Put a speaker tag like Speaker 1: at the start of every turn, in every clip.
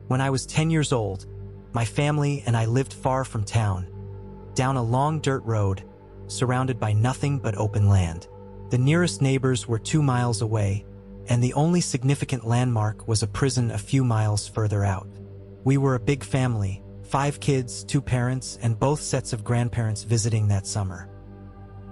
Speaker 1: When I was 10 years old, my family and I lived far from town, down a long dirt road, surrounded by nothing but open land. The nearest neighbors were 2 miles away, and the only significant landmark was a prison a few miles further out. We were a big family, 5 kids, 2 parents, and both sets of grandparents visiting that summer.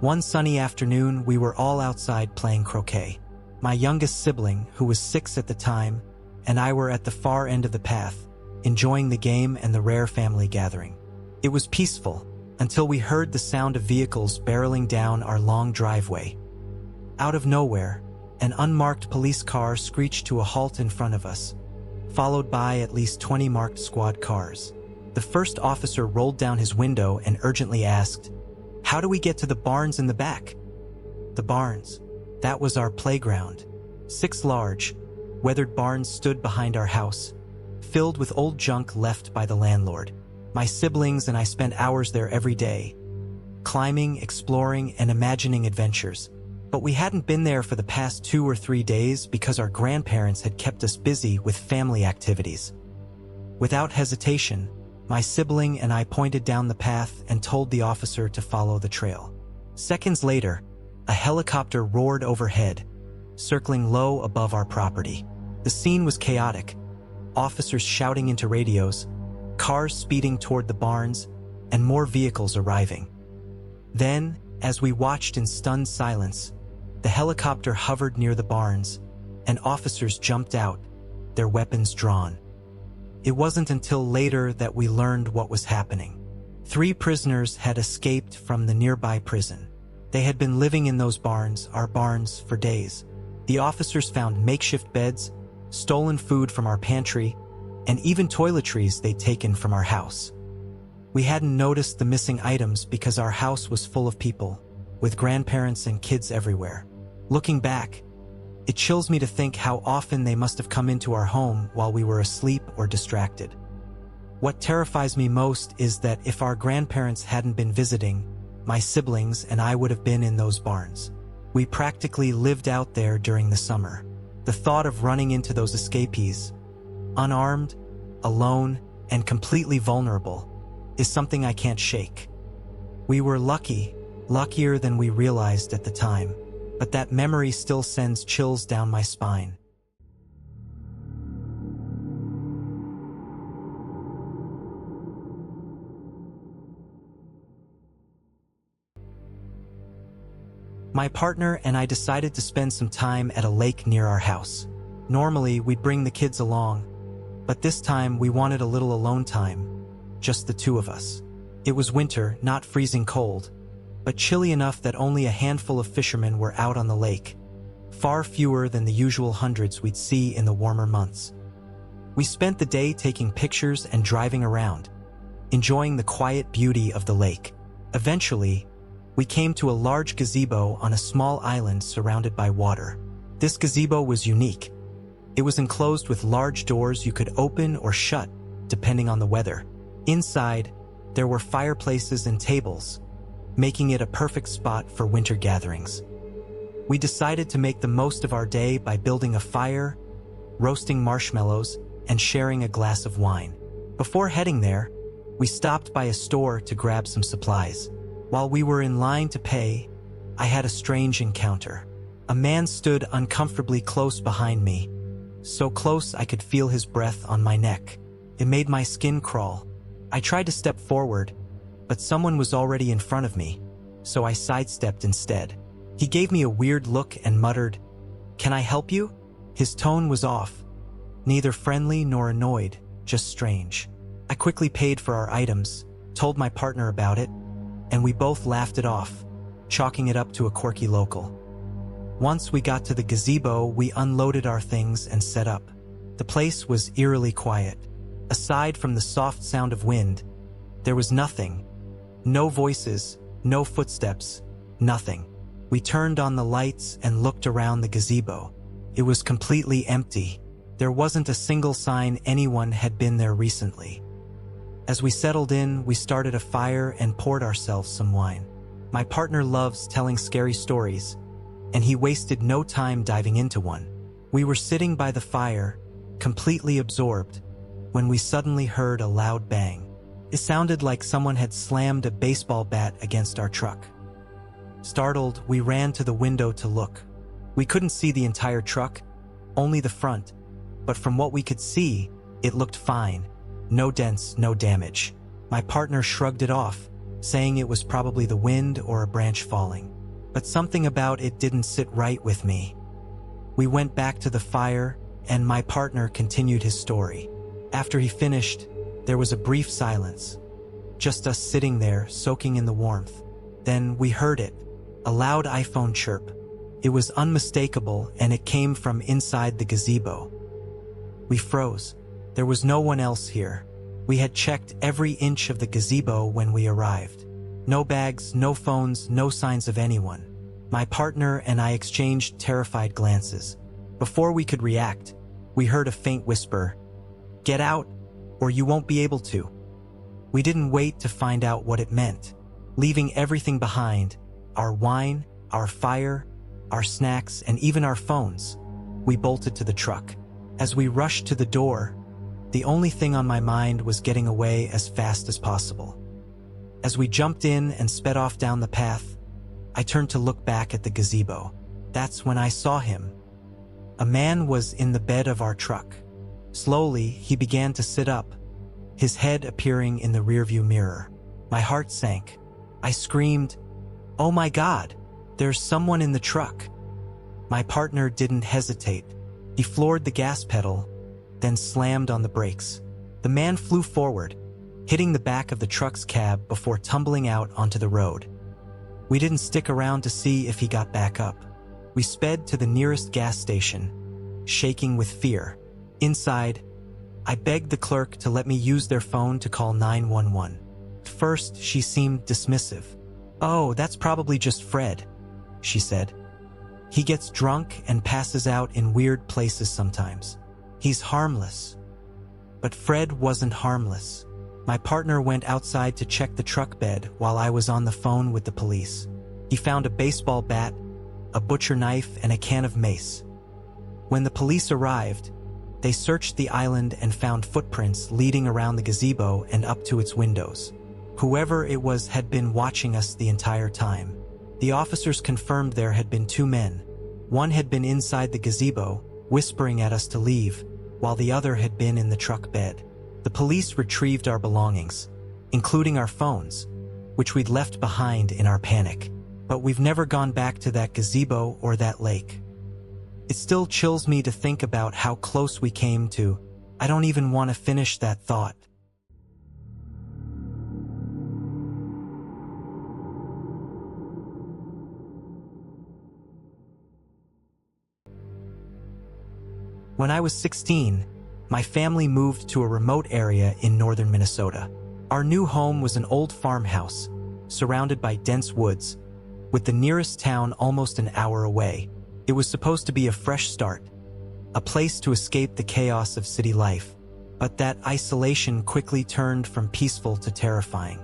Speaker 1: One sunny afternoon, we were all outside playing croquet. My youngest sibling, who was 6 at the time, and I were at the far end of the path, enjoying the game and the rare family gathering. It was peaceful, until we heard the sound of vehicles barreling down our long driveway. Out of nowhere, an unmarked police car screeched to a halt in front of us, followed by at least 20 marked squad cars. The first officer rolled down his window and urgently asked, "How do we get to the barns in the back?" The barns. That was our playground. 6 large, weathered barns stood behind our house, filled with old junk left by the landlord. My siblings and I spent hours there every day, climbing, exploring, and imagining adventures. But we hadn't been there for the past 2 or 3 days because our grandparents had kept us busy with family activities. Without hesitation, my sibling and I pointed down the path and told the officer to follow the trail. Seconds later, a helicopter roared overhead, circling low above our property. The scene was chaotic, officers shouting into radios, cars speeding toward the barns, and more vehicles arriving. Then, as we watched in stunned silence, the helicopter hovered near the barns, and officers jumped out, their weapons drawn. It wasn't until later that we learned what was happening. 3 prisoners had escaped from the nearby prison. They had been living in those barns, our barns, for days. The officers found makeshift beds, stolen food from our pantry, and even toiletries they'd taken from our house. We hadn't noticed the missing items because our house was full of people, with grandparents and kids everywhere. Looking back, it chills me to think how often they must have come into our home while we were asleep or distracted. What terrifies me most is that if our grandparents hadn't been visiting, my siblings and I would have been in those barns. We practically lived out there during the summer. The thought of running into those escapees, unarmed, alone, and completely vulnerable, is something I can't shake. We were lucky, luckier than we realized at the time, but that memory still sends chills down my spine. My partner and I decided to spend some time at a lake near our house. Normally, we'd bring the kids along, but this time we wanted a little alone time, just the 2 of us. It was winter, not freezing cold, but chilly enough that only a handful of fishermen were out on the lake, far fewer than the usual hundreds we'd see in the warmer months. We spent the day taking pictures and driving around, enjoying the quiet beauty of the lake. Eventually, we came to a large gazebo on a small island surrounded by water. This gazebo was unique. It was enclosed with large doors you could open or shut, depending on the weather. Inside, there were fireplaces and tables, making it a perfect spot for winter gatherings. We decided to make the most of our day by building a fire, roasting marshmallows, and sharing a glass of wine. Before heading there, we stopped by a store to grab some supplies. While we were in line to pay, I had a strange encounter. A man stood uncomfortably close behind me, so close I could feel his breath on my neck. It made my skin crawl. I tried to step forward, but someone was already in front of me, so I sidestepped instead. He gave me a weird look and muttered, "Can I help you?" His tone was off, neither friendly nor annoyed, just strange. I quickly paid for our items, told my partner about it, and we both laughed it off, chalking it up to a quirky local. Once we got to the gazebo, we unloaded our things and set up. The place was eerily quiet. Aside from the soft sound of wind, there was nothing. No voices, no footsteps, nothing. We turned on the lights and looked around the gazebo. It was completely empty. There wasn't a single sign anyone had been there recently. As we settled in, we started a fire and poured ourselves some wine. My partner loves telling scary stories, and he wasted no time diving into one. We were sitting by the fire, completely absorbed, when we suddenly heard a loud bang. It sounded like someone had slammed a baseball bat against our truck. Startled, we ran to the window to look. We couldn't see the entire truck, only the front, but from what we could see, it looked fine. No dents, no damage. My partner shrugged it off, saying it was probably the wind or a branch falling. But something about it didn't sit right with me. We went back to the fire, and my partner continued his story. After he finished, there was a brief silence, just us sitting there, soaking in the warmth. Then we heard it, a loud iPhone chirp. It was unmistakable, and it came from inside the gazebo. We froze. There was no one else here. We had checked every inch of the gazebo when we arrived. No bags, no phones, no signs of anyone. My partner and I exchanged terrified glances. Before we could react, we heard a faint whisper, "Get out, or you won't be able to." We didn't wait to find out what it meant. Leaving everything behind, our wine, our fire, our snacks, and even our phones, we bolted to the truck. As we rushed to the door, the only thing on my mind was getting away as fast as possible. As we jumped in and sped off down the path, I turned to look back at the gazebo. That's when I saw him. A man was in the bed of our truck. Slowly, he began to sit up, his head appearing in the rearview mirror. My heart sank. I screamed, "Oh my God, there's someone in the truck." My partner didn't hesitate. He floored the gas pedal, then slammed on the brakes. The man flew forward, hitting the back of the truck's cab before tumbling out onto the road. We didn't stick around to see if he got back up. We sped to the nearest gas station, shaking with fear. Inside, I begged the clerk to let me use their phone to call 911. First, she seemed dismissive. "Oh, that's probably just Fred," she said. "He gets drunk and passes out in weird places sometimes. He's harmless." But Fred wasn't harmless. My partner went outside to check the truck bed while I was on the phone with the police. He found a baseball bat, a butcher knife, and a can of mace. When the police arrived, they searched the island and found footprints leading around the gazebo and up to its windows. Whoever it was had been watching us the entire time. The officers confirmed there had been two men. One had been inside the gazebo, whispering at us to leave, while the other had been in the truck bed. The police retrieved our belongings, including our phones, which we'd left behind in our panic. But we've never gone back to that gazebo or that lake. It still chills me to think about how close we came to. I don't even want to finish that thought. When I was 16, my family moved to a remote area in northern Minnesota. Our new home was an old farmhouse, surrounded by dense woods, with the nearest town almost an hour away. It was supposed to be a fresh start, a place to escape the chaos of city life. But that isolation quickly turned from peaceful to terrifying.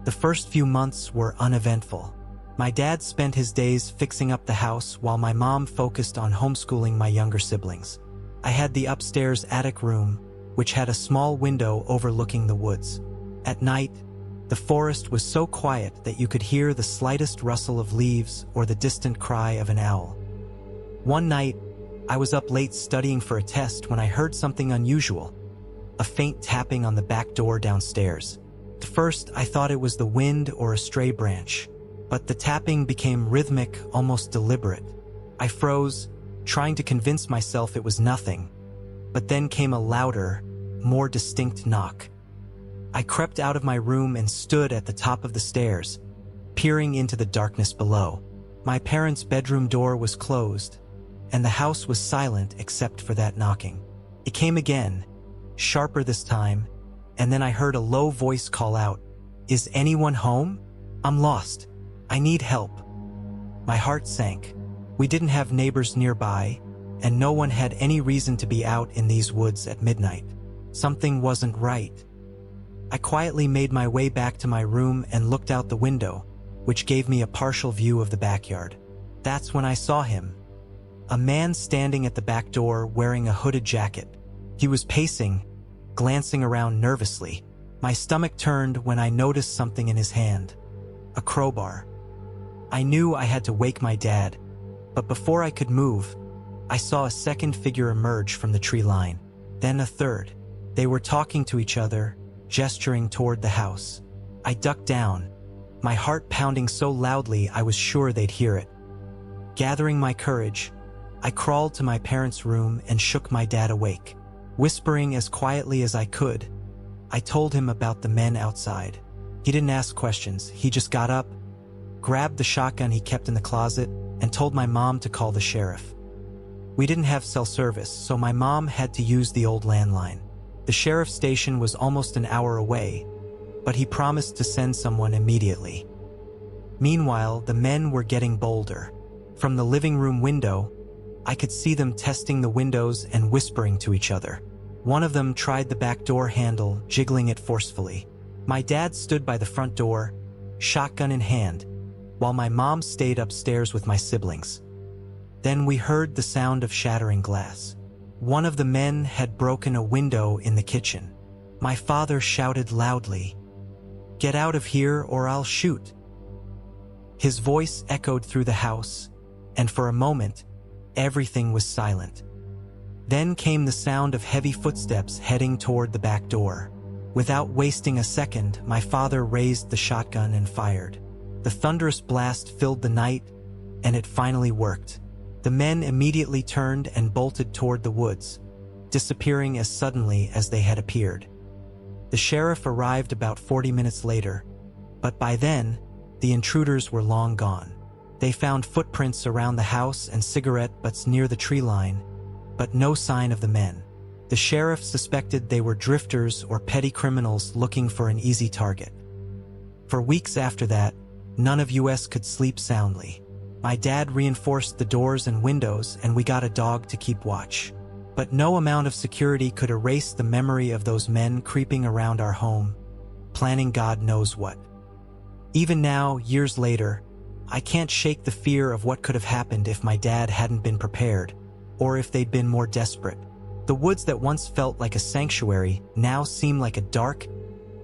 Speaker 1: The first few months were uneventful. My dad spent his days fixing up the house while my mom focused on homeschooling my younger siblings. I had the upstairs attic room, which had a small window overlooking the woods. At night, the forest was so quiet that you could hear the slightest rustle of leaves or the distant cry of an owl. One night, I was up late studying for a test when I heard something unusual, a faint tapping on the back door downstairs. At first, I thought it was the wind or a stray branch, but the tapping became rhythmic, almost deliberate. I froze, trying to convince myself it was nothing, but then came a louder, more distinct knock. I crept out of my room and stood at the top of the stairs, peering into the darkness below. My parents' bedroom door was closed, and the house was silent except for that knocking. It came again, sharper this time, and then I heard a low voice call out, "Is anyone home? I'm lost. I need help." My heart sank. We didn't have neighbors nearby, and no one had any reason to be out in these woods at midnight. Something wasn't right. I quietly made my way back to my room and looked out the window, which gave me a partial view of the backyard. That's when I saw him. A man standing at the back door wearing a hooded jacket. He was pacing, glancing around nervously. My stomach turned when I noticed something in his hand. A crowbar. I knew I had to wake my dad, but before I could move, I saw a second figure emerge from the tree line. Then a third. They were talking to each other, gesturing toward the house. I ducked down, my heart pounding so loudly I was sure they'd hear it. Gathering my courage, I crawled to my parents' room and shook my dad awake. Whispering as quietly as I could, I told him about the men outside. He didn't ask questions. He just got up, grabbed the shotgun he kept in the closet, and told my mom to call the sheriff. We didn't have cell service, so my mom had to use the old landline. The sheriff's station was almost an hour away, but he promised to send someone immediately. Meanwhile, the men were getting bolder. From the living room window, I could see them testing the windows and whispering to each other. One of them tried the back door handle, jiggling it forcefully. My dad stood by the front door, shotgun in hand, while my mom stayed upstairs with my siblings. Then we heard the sound of shattering glass. One of the men had broken a window in the kitchen. My father shouted loudly, "Get out of here or I'll shoot." His voice echoed through the house, and for a moment, everything was silent. Then came the sound of heavy footsteps heading toward the back door. Without wasting a second, my father raised the shotgun and fired. The thunderous blast filled the night, and it finally worked. The men immediately turned and bolted toward the woods, disappearing as suddenly as they had appeared. The sheriff arrived about 40 minutes later, but by then, the intruders were long gone. They found footprints around the house and cigarette butts near the tree line, but no sign of the men. The sheriff suspected they were drifters or petty criminals looking for an easy target. For weeks after that, none of us could sleep soundly. My dad reinforced the doors and windows, and we got a dog to keep watch. But no amount of security could erase the memory of those men creeping around our home, planning God knows what. Even now, years later, I can't shake the fear of what could have happened if my dad hadn't been prepared, or if they'd been more desperate. The woods that once felt like a sanctuary now seem like a dark,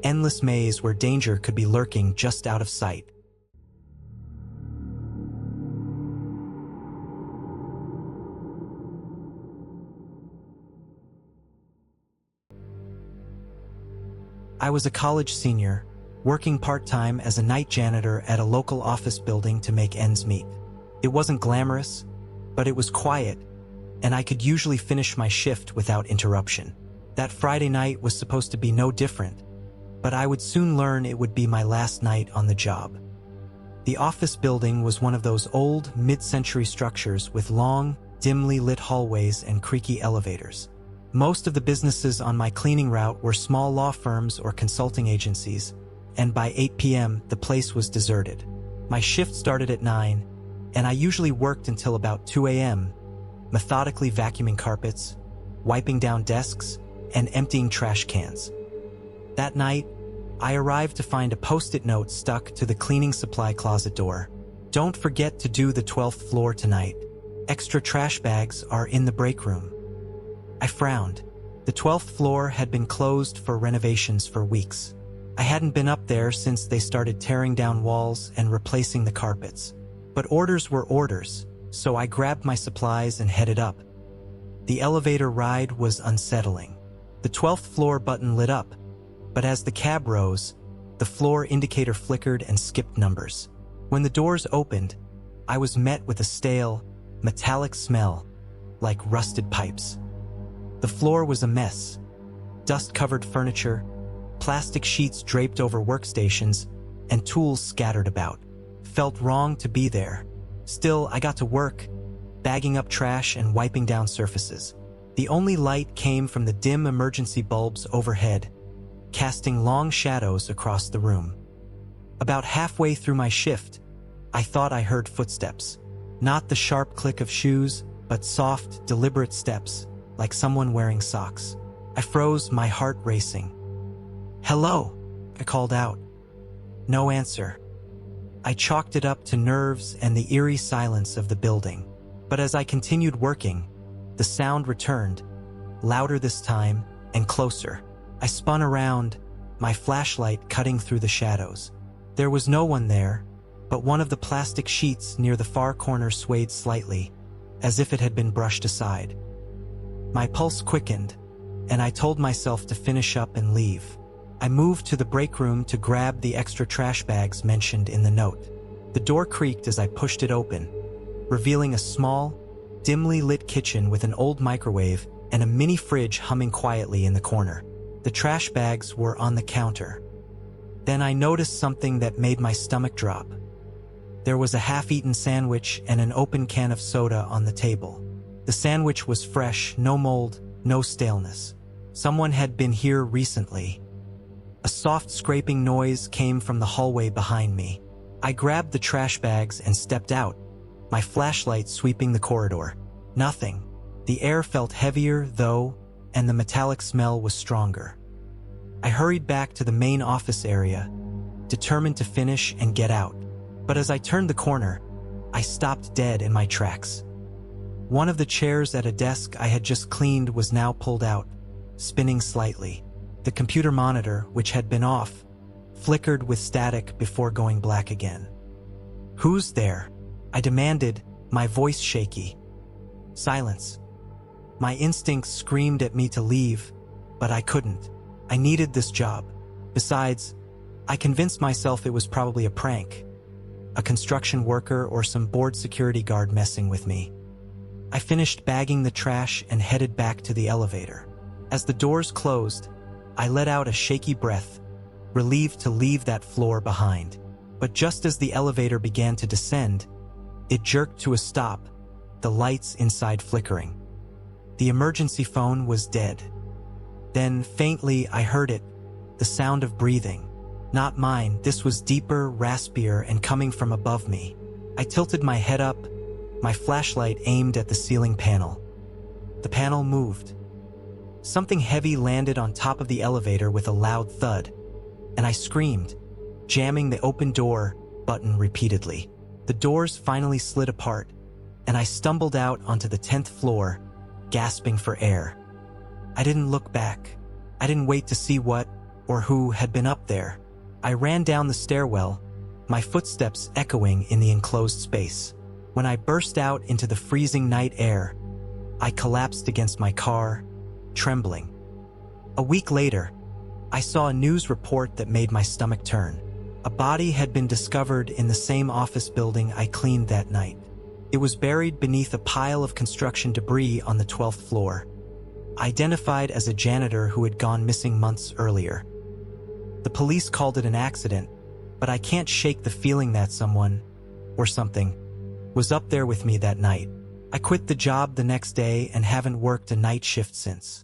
Speaker 1: endless maze where danger could be lurking just out of sight. I was a college senior, working part-time as a night janitor at a local office building to make ends meet. It wasn't glamorous, but it was quiet, and I could usually finish my shift without interruption. That Friday night was supposed to be no different, but I would soon learn it would be my last night on the job. The office building was one of those old, mid-century structures with long, dimly lit hallways and creaky elevators. Most of the businesses on my cleaning route were small law firms or consulting agencies, and by 8 p.m. the place was deserted. My shift started at 9, and I usually worked until about 2 a.m., methodically vacuuming carpets, wiping down desks, and emptying trash cans. That night, I arrived to find a post-it note stuck to the cleaning supply closet door. "Don't forget to do the 12th floor tonight. Extra trash bags are in the break room." I frowned. The 12th floor had been closed for renovations for weeks. I hadn't been up there since they started tearing down walls and replacing the carpets. But orders were orders, so I grabbed my supplies and headed up. The elevator ride was unsettling. The 12th floor button lit up, but as the cab rose, the floor indicator flickered and skipped numbers. When the doors opened, I was met with a stale, metallic smell, like rusted pipes. The floor was a mess. Dust-covered furniture, plastic sheets draped over workstations, and tools scattered about. Felt wrong to be there. Still, I got to work, bagging up trash and wiping down surfaces. The only light came from the dim emergency bulbs overhead, casting long shadows across the room. About halfway through my shift, I thought I heard footsteps. Not the sharp click of shoes, but soft, deliberate steps, like someone wearing socks. I froze, my heart racing. "Hello," I called out. No answer. I chalked it up to nerves and the eerie silence of the building. But as I continued working, the sound returned, louder this time and closer. I spun around, my flashlight cutting through the shadows. There was no one there, but one of the plastic sheets near the far corner swayed slightly, as if it had been brushed aside. My pulse quickened, and I told myself to finish up and leave. I moved to the break room to grab the extra trash bags mentioned in the note. The door creaked as I pushed it open, revealing a small, dimly lit kitchen with an old microwave and a mini fridge humming quietly in the corner. The trash bags were on the counter. Then I noticed something that made my stomach drop. There was a half-eaten sandwich and an open can of soda on the table. The sandwich was fresh, no mold, no staleness. Someone had been here recently. A soft scraping noise came from the hallway behind me. I grabbed the trash bags and stepped out, my flashlight sweeping the corridor. Nothing. The air felt heavier, though, and the metallic smell was stronger. I hurried back to the main office area, determined to finish and get out. But as I turned the corner, I stopped dead in my tracks. One of the chairs at a desk I had just cleaned was now pulled out, spinning slightly. The computer monitor, which had been off, flickered with static before going black again. "Who's there?" I demanded, my voice shaky. Silence. My instincts screamed at me to leave, but I couldn't. I needed this job. Besides, I convinced myself it was probably a prank, a construction worker or some bored security guard messing with me. I finished bagging the trash and headed back to the elevator. As the doors closed, I let out a shaky breath, relieved to leave that floor behind. But just as the elevator began to descend, it jerked to a stop, the lights inside flickering. The emergency phone was dead. Then, faintly, I heard it, the sound of breathing. Not mine, this was deeper, raspier, and coming from above me. I tilted my head up, my flashlight aimed at the ceiling panel. The panel moved. Something heavy landed on top of the elevator with a loud thud, and I screamed, jamming the open door button repeatedly. The doors finally slid apart, and I stumbled out onto the 10th floor, gasping for air. I didn't look back. I didn't wait to see what or who had been up there. I ran down the stairwell, my footsteps echoing in the enclosed space. When I burst out into the freezing night air, I collapsed against my car, trembling. A week later, I saw a news report that made my stomach turn. A body had been discovered in the same office building I cleaned that night. It was buried beneath a pile of construction debris on the 12th floor, identified as a janitor who had gone missing months earlier. The police called it an accident, but I can't shake the feeling that someone, or something, was up there with me that night. I quit the job the next day and haven't worked a night shift since.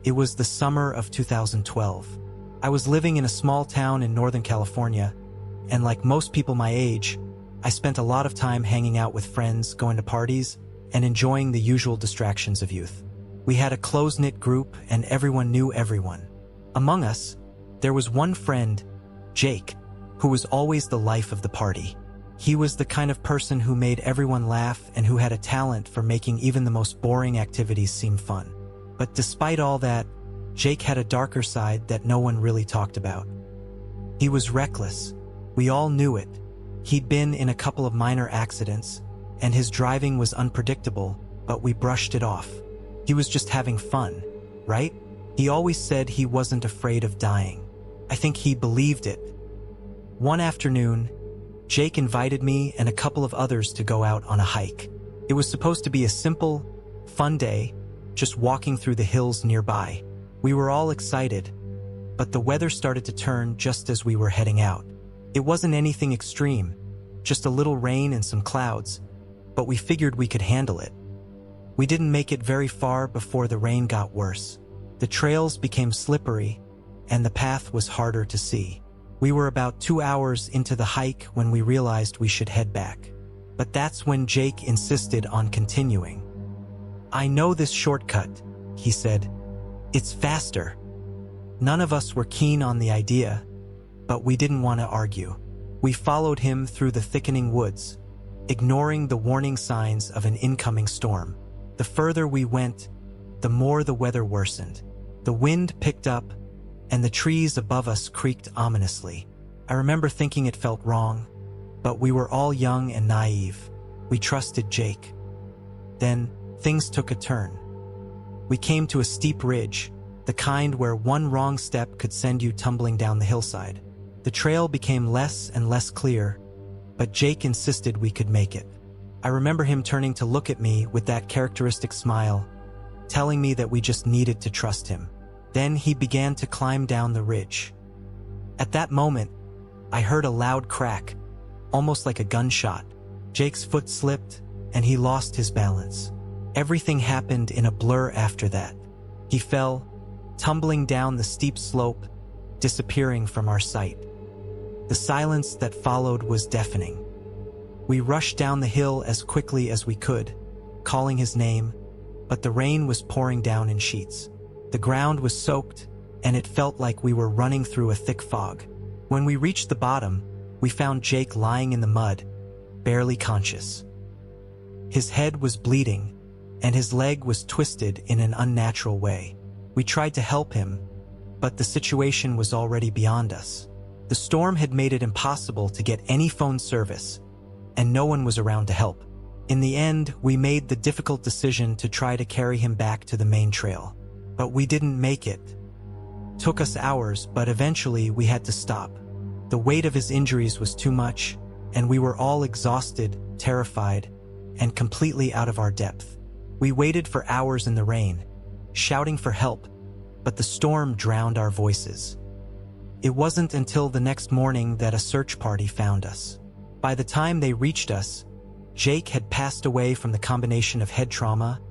Speaker 1: It was the summer of 2012. I was living in a small town in Northern California, and like most people my age, I spent a lot of time hanging out with friends, going to parties, and enjoying the usual distractions of youth. We had a close-knit group, and everyone knew everyone. Among us, there was one friend, Jake, who was always the life of the party. He was the kind of person who made everyone laugh and who had a talent for making even the most boring activities seem fun. But despite all that, Jake had a darker side that no one really talked about. He was reckless. We all knew it. He'd been in a couple of minor accidents, and his driving was unpredictable, but we brushed it off. He was just having fun, right? He always said he wasn't afraid of dying. I think he believed it. One afternoon, Jake invited me and a couple of others to go out on a hike. It was supposed to be a simple, fun day, just walking through the hills nearby. We were all excited, but the weather started to turn just as we were heading out. It wasn't anything extreme, just a little rain and some clouds, but we figured we could handle it. We didn't make it very far before the rain got worse. The trails became slippery, and the path was harder to see. We were about 2 hours into the hike when we realized we should head back. But that's when Jake insisted on continuing. "I know this shortcut," he said. "It's faster." None of us were keen on the idea, but we didn't want to argue. We followed him through the thickening woods, ignoring the warning signs of an incoming storm. The further we went, the more the weather worsened. The wind picked up, and the trees above us creaked ominously. I remember thinking it felt wrong, but we were all young and naive. We trusted Jake. Then, things took a turn. We came to a steep ridge, the kind where one wrong step could send you tumbling down the hillside. The trail became less and less clear, but Jake insisted we could make it. I remember him turning to look at me with that characteristic smile, telling me that we just needed to trust him. Then he began to climb down the ridge. At that moment, I heard a loud crack, almost like a gunshot. Jake's foot slipped, and he lost his balance. Everything happened in a blur after that. He fell, tumbling down the steep slope, disappearing from our sight. The silence that followed was deafening. We rushed down the hill as quickly as we could, calling his name, but the rain was pouring down in sheets. The ground was soaked, and it felt like we were running through a thick fog. When we reached the bottom, we found Jake lying in the mud, barely conscious. His head was bleeding, and his leg was twisted in an unnatural way. We tried to help him, but the situation was already beyond us. The storm had made it impossible to get any phone service, and no one was around to help. In the end, we made the difficult decision to try to carry him back to the main trail. But we didn't make it. Took us hours, but eventually we had to stop. The weight of his injuries was too much, and we were all exhausted, terrified, and completely out of our depth. We waited for hours in the rain, shouting for help, but the storm drowned our voices. It wasn't until the next morning that a search party found us. By the time they reached us, Jake had passed away from the combination of head trauma,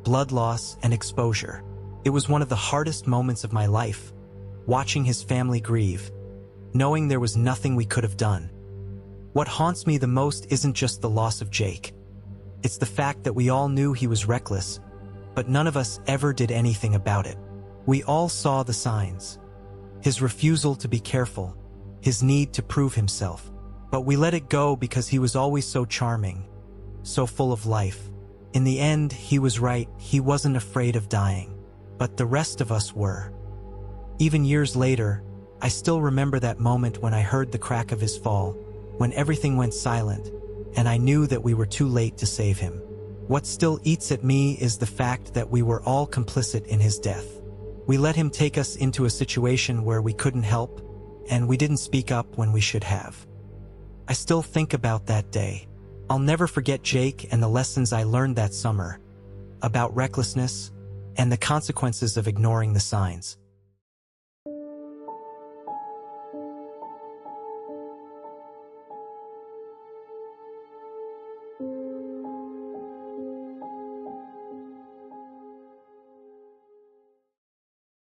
Speaker 1: blood loss, and exposure. It was one of the hardest moments of my life, watching his family grieve, knowing there was nothing we could have done. What haunts me the most isn't just the loss of Jake. It's the fact that we all knew he was reckless, but none of us ever did anything about it. We all saw the signs. His refusal to be careful, his need to prove himself. But we let it go because he was always so charming, so full of life. In the end, he was right. He wasn't afraid of dying. But the rest of us were. Even years later, I still remember that moment when I heard the crack of his fall, when everything went silent, and I knew that we were too late to save him. What still eats at me is the fact that we were all complicit in his death. We let him take us into a situation where we couldn't help, and we didn't speak up when we should have. I still think about that day. I'll never forget Jake and the lessons I learned that summer about recklessness and the consequences of ignoring the signs.